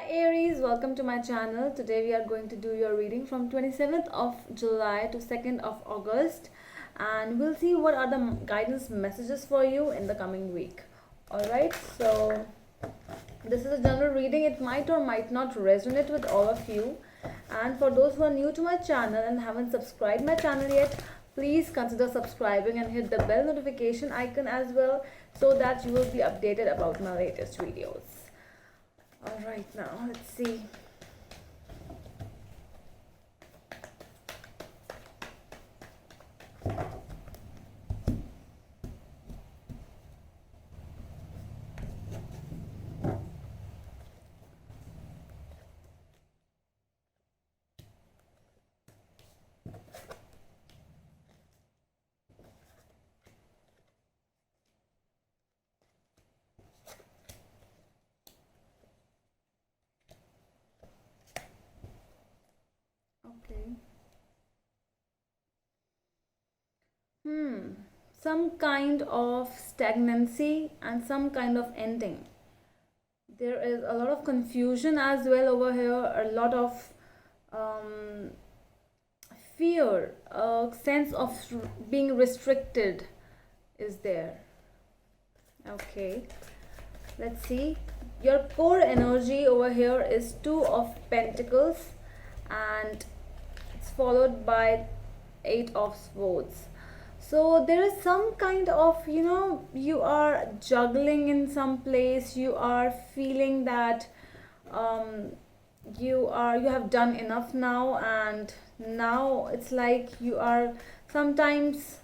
Aries, welcome to my channel. Today we are going to do your reading from 27th of July to 2nd of August, and we'll see what are the guidance messages for you in the coming week. Alright, so this is a general reading. It might or might not resonate with all of you, and for those who are new to my channel and haven't subscribed my channel yet, please consider subscribing and hit the bell notification icon as well, so that you will be updated about my latest videos. All right, now let's see. Okay. Some kind of stagnancy and some kind of ending. There is a lot of confusion as well over here, a lot of um, fear, a sense of being restricted is there. Okay, let's see. Your core energy over here is Two of Pentacles, and it's followed by Eight of Swords. So there is some kind of, you are juggling in some place. You are feeling that um, you have done enough now, and now it's like you are sometimes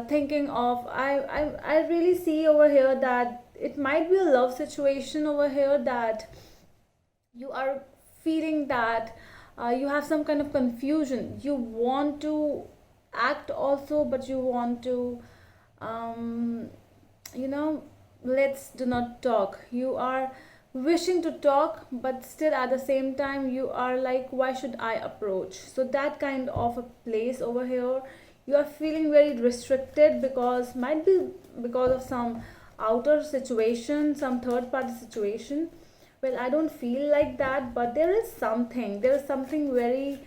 thinking of, I really see over here that it might be a love situation over here, that you are feeling that you have some kind of confusion. You want to act also, but you want to um, you know let's do not talk. You are wishing to talk, but still at the same time you are like, why should I approach? So that kind of a place over here. You are feeling very restricted, because might be because of some outer situation, some third party situation. Well, I don't feel like that, but there is something very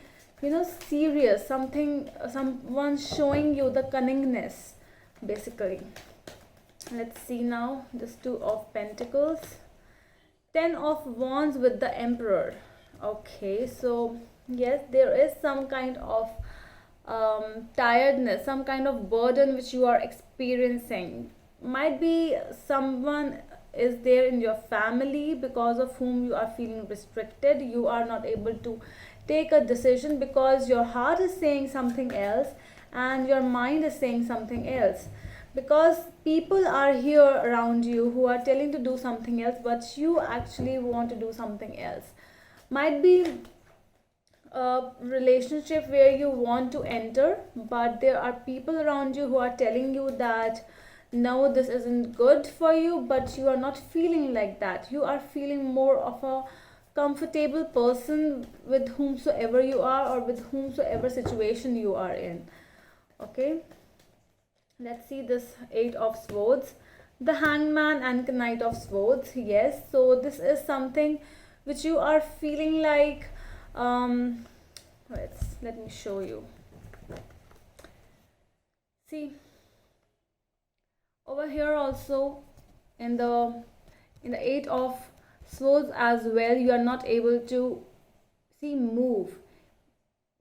serious, someone showing you the cunningness, basically. Let's see now. This Two of Pentacles, Ten of Wands with the Emperor. Okay, so yes, there is some kind of tiredness, some kind of burden which you are experiencing. Might be someone is there in your family because of whom you are feeling restricted. You are not able to take a decision because your heart is saying something else and your mind is saying something else, because people are here around you who are telling to do something else, but you actually want to do something else. Might be a relationship where you want to enter, but there are people around you who are telling you that no, this isn't good for you, but you are not feeling like that. You are feeling more of a comfortable person with whomsoever you are, or with whomsoever situation you are in. Okay, let's see this Eight of Swords, the Hangman and the Knight of Swords. Yes, so this is something which you are feeling like, let me show you. See, over here also, in the Eight of Swords as well, you are not able to move.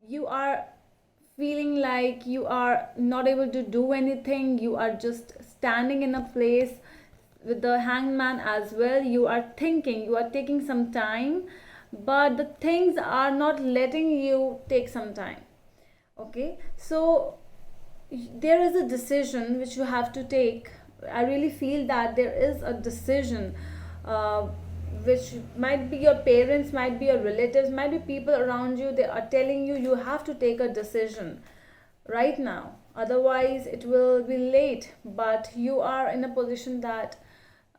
You are feeling like you are not able to do anything. You are just standing in a place. With the Hangman as well, you are thinking, you are taking some time, but the things are not letting you take some time. Okay, so there is a decision which you have to take. I really feel that there is a decision, uh, which might be your parents, might be your relatives, might be people around you. They are telling you you have to take a decision right now, otherwise it will be late. But you are in a position that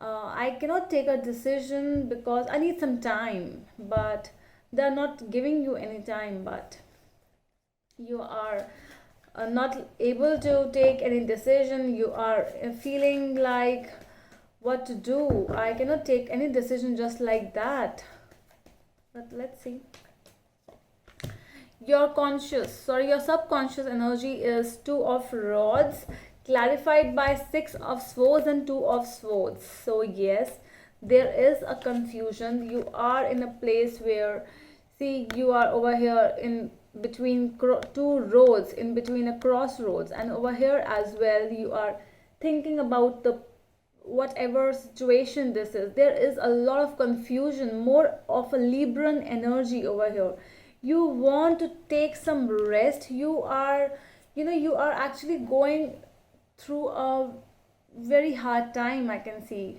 I cannot take a decision because I need some time, but they are not giving you any time. But you are not able to take any decision. You are feeling like, what to do? I cannot take any decision just like that. But let's see. Your subconscious energy is two of rods, clarified by six of swords and two of swords. So yes, there is a confusion. You are in a place where, see, you are over here in between two roads, in between a crossroads, and over here as well you are thinking about the whatever situation this is. There is a lot of confusion, more of a Libran energy over here. You want to take some rest. You are, you are actually going through a very hard time, I can see,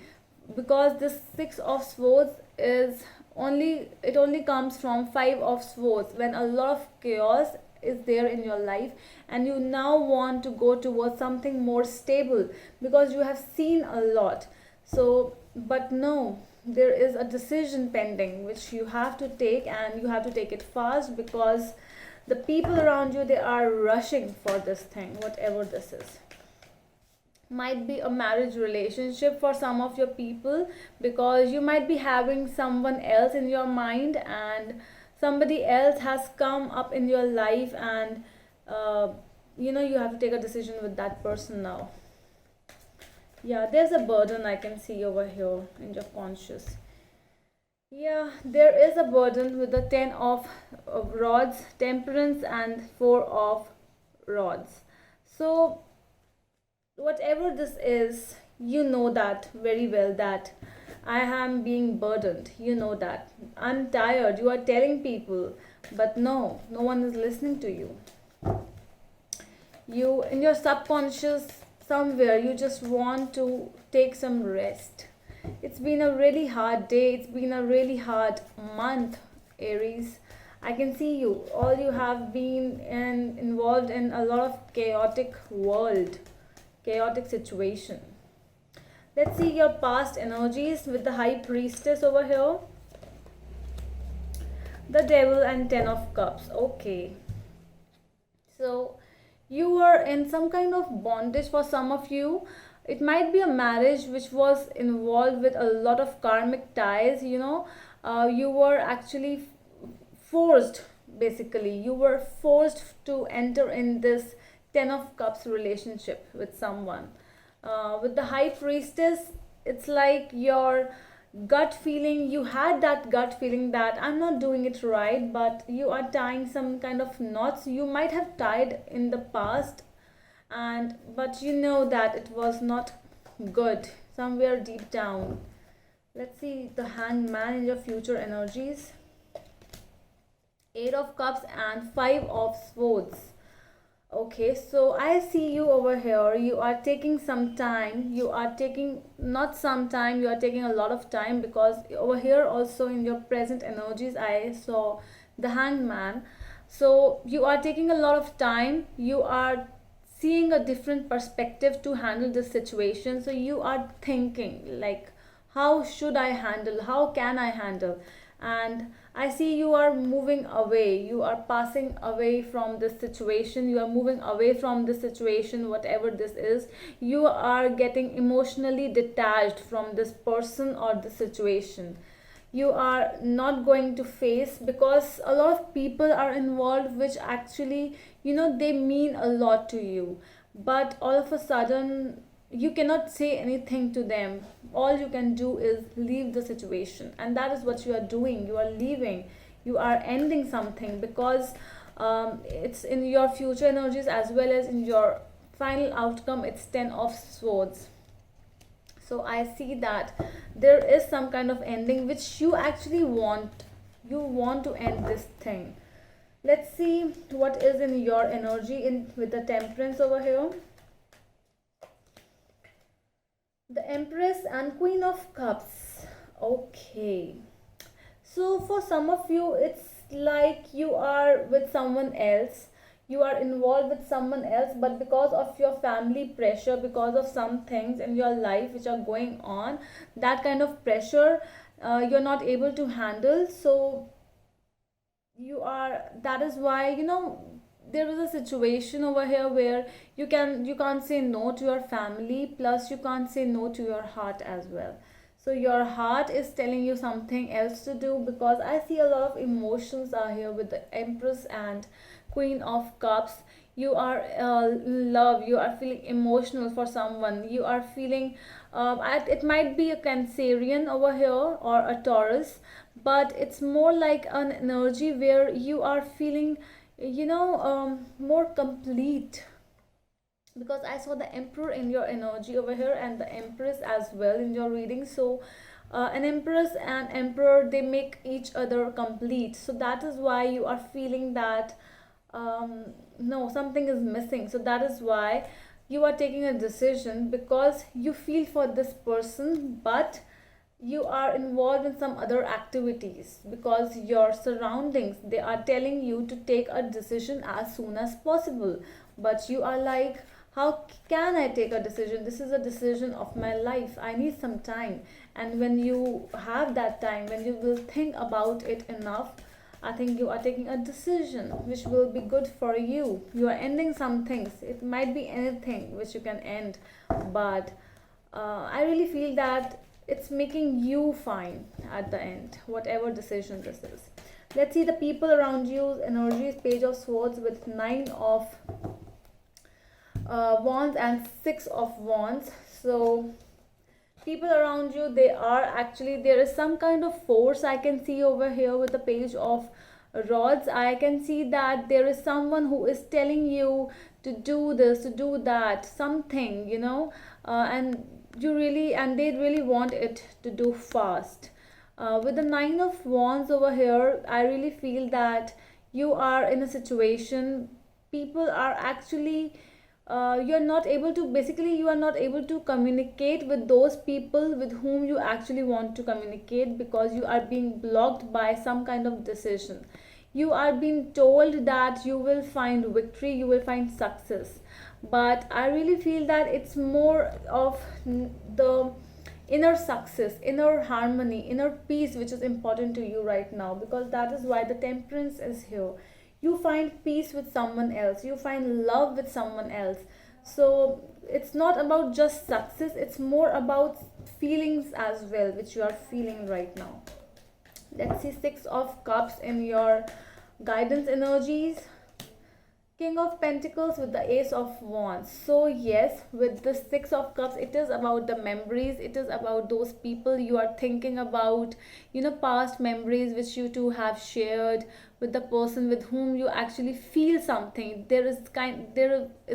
because this six of swords is only, it only comes from five of swords, when a lot of chaos is there in your life, and you now want to go towards something more stable because you have seen a lot. So but no, there is a decision pending which you have to take, and you have to take it fast, because the people around you, they are rushing for this thing, whatever this is. Might be a marriage relationship for some of your people, because you might be having someone else in your mind, and somebody else has come up in your life, and uh, you have to take a decision with that person now. Yeah, there's a burden I can see over here in your conscious. Yeah, there is a burden with the 10 of rods, temperance, and 4 of rods. So whatever this is, you know that very well, that I am being burdened. You know that I'm tired. You are telling people, but no, no one is listening to you. You, in your subconscious, somewhere, you just want to take some rest. It's been a really hard day. It's been a really hard month, Aries. I can see you. All you have been involved in a lot of chaotic world, chaotic situation. Let's see your past energies with the High Priestess over here, the Devil, and Ten of Cups. Okay. So you were in some kind of bondage for some of you. It might be a marriage which was involved with a lot of karmic ties, you were actually forced, basically you were forced to enter in this 10 of cups relationship with someone. With the High Priestess, it's like your gut feeling, you had that gut feeling that I'm not doing it right, but you are tying some kind of knots you might have tied in the past, and but you know that it was not good somewhere deep down. Let's see the Hanged Man in your future energies, 8 of cups and 5 of swords. Okay, so I see you over here. You are taking some time. You are taking not some time, you are taking a lot of time, because over here also in your present energies I saw the Hanged Man. So you are taking a lot of time. You are seeing a different perspective to handle this situation. So you are thinking like, how should I handle? How can I handle? And I see you are moving away. You are passing away from this situation. You are moving away from this situation, whatever this is. You are getting emotionally detached from this person or the situation. You are not going to face, because a lot of people are involved which actually, they mean a lot to you, but all of a sudden you cannot say anything to them. All you can do is leave the situation, and that is what you are doing. You are leaving, you are ending something, because it's in your future energies as well as in your final outcome. It's 10 of swords. So I see that there is some kind of ending which you actually want. You want to end this thing. Let's see what is in your energy in with the Temperance over here, the Empress and Queen of Cups. Okay, so for some of you it's like you are with someone else, you are involved with someone else, but because of your family pressure, because of some things in your life which are going on, that kind of pressure you're not able to handle. So you are, that is why, there is a situation over here where you can't say no to your family, plus you can't say no to your heart as well. So your heart is telling you something else to do, because I see a lot of emotions are here with the Empress and Queen of Cups. You are love, you are feeling emotional for someone, you are feeling it might be a Cancerian over here or a Taurus, but it's more like an energy where you are feeling, more complete, because I saw the Emperor in your energy over here and the Empress as well in your reading. So an Empress and Emperor, they make each other complete. So that is why you are feeling that no, something is missing. So that is why you are taking a decision, because you feel for this person, but you are involved in some other activities, because your surroundings, they are telling you to take a decision as soon as possible, but you are like, how can I take a decision? This is a decision of my life, I need some time. And when you have that time, when you will think about it enough, I think you are taking a decision which will be good for you. You are ending some things, it might be anything which you can end, but I really feel that it's making you fine at the end, whatever decision this is. Let's see the people around you energies. Page of Swords with Nine of Wands and Six of Wands. So people around you, they are actually, there is some kind of force I can see over here with the Page of Rods. I can see that there is someone who is telling you to do this, to do that, something, and you really, and they really want it to do fast. With the Nine of Wands over here, I really feel that you are in a situation, people are actually, you're not able to, basically you are not able to communicate with those people with whom you actually want to communicate, because you are being blocked by some kind of decision. You are being told that you will find victory, you will find success, but I really feel that it's more of the inner success, inner harmony, inner peace which is important to you right now, because that is why the Temperance is here. You find peace with someone else, you find love with someone else. So it's not about just success, it's more about feelings as well, which you are feeling right now. Let's see Six of Cups in your guidance energies. King of Pentacles with the Ace of Wands. So yes, with the Six of Cups, it is about the memories, it is about those people you are thinking about, past memories which you two have shared with the person with whom you actually feel something. There is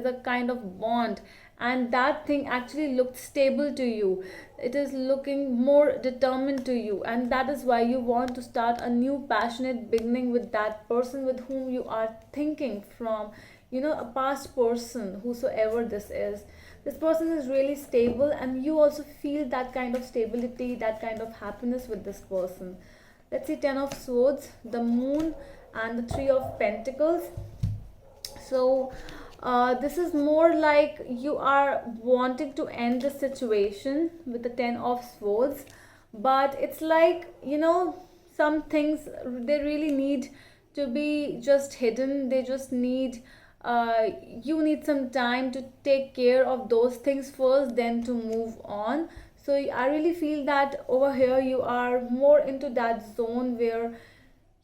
a kind of bond, and that thing actually looked stable to you, it is looking more determined to you, and that is why you want to start a new passionate beginning with that person with whom you are thinking from, a past person, whosoever this is. This person is really stable, and you also feel that kind of stability, that kind of happiness with this person. Let's see Ten of Swords, the Moon, and the Three of Pentacles. So this is more like you are wanting to end the situation with the Ten of Swords, but it's like, some things, they really need to be just hidden, they just need, you need some time to take care of those things first, then to move on. So I really feel that over here you are more into that zone where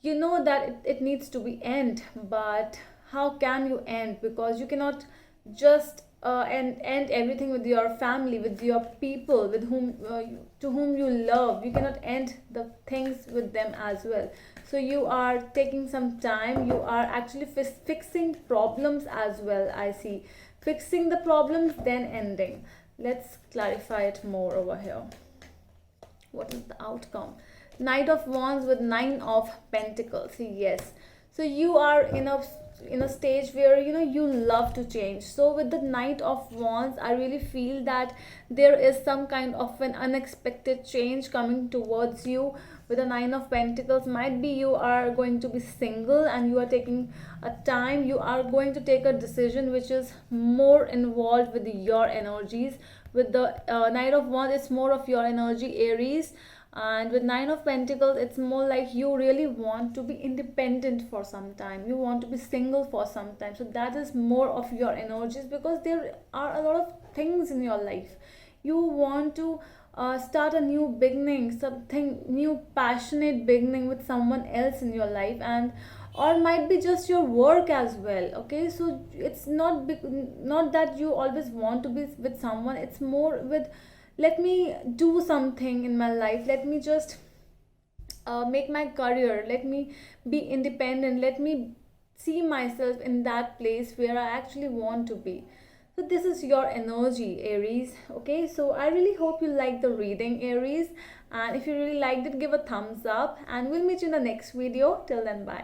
you know that it needs to be end, but how can you end, because you cannot just end everything with your family, with your people with whom to whom you love. You cannot end the things with them as well. So you are taking some time, you are actually fixing problems as well, I see. Fixing the problems, then ending. Let's clarify it more over here. What is the outcome? Knight of Wands with Nine of Pentacles. Yes, so you are in a stage where you love to change. So with the Knight of Wands, I really feel that there is some kind of an unexpected change coming towards you. With the Nine of Pentacles, might be you are going to be single and you are taking a time, you are going to take a decision which is more involved with your energies. With the Knight of Wands, it's more of your energy, Aries. And with Nine of Pentacles, it's more like you really want to be independent for some time, you want to be single for some time. So that is more of your energies, because there are a lot of things in your life you want to start a new beginning, something new, passionate beginning with someone else in your life, and or might be just your work as well. Okay, so it's not that you always want to be with someone. It's more with, let me do something in my life, let me just make my career, let me be independent, let me see myself in that place where I actually want to be. So this is your energy, Aries. Okay, so I really hope you like the reading, Aries, and if you really liked it, give a thumbs up, and we'll meet you in the next video. Till then, bye.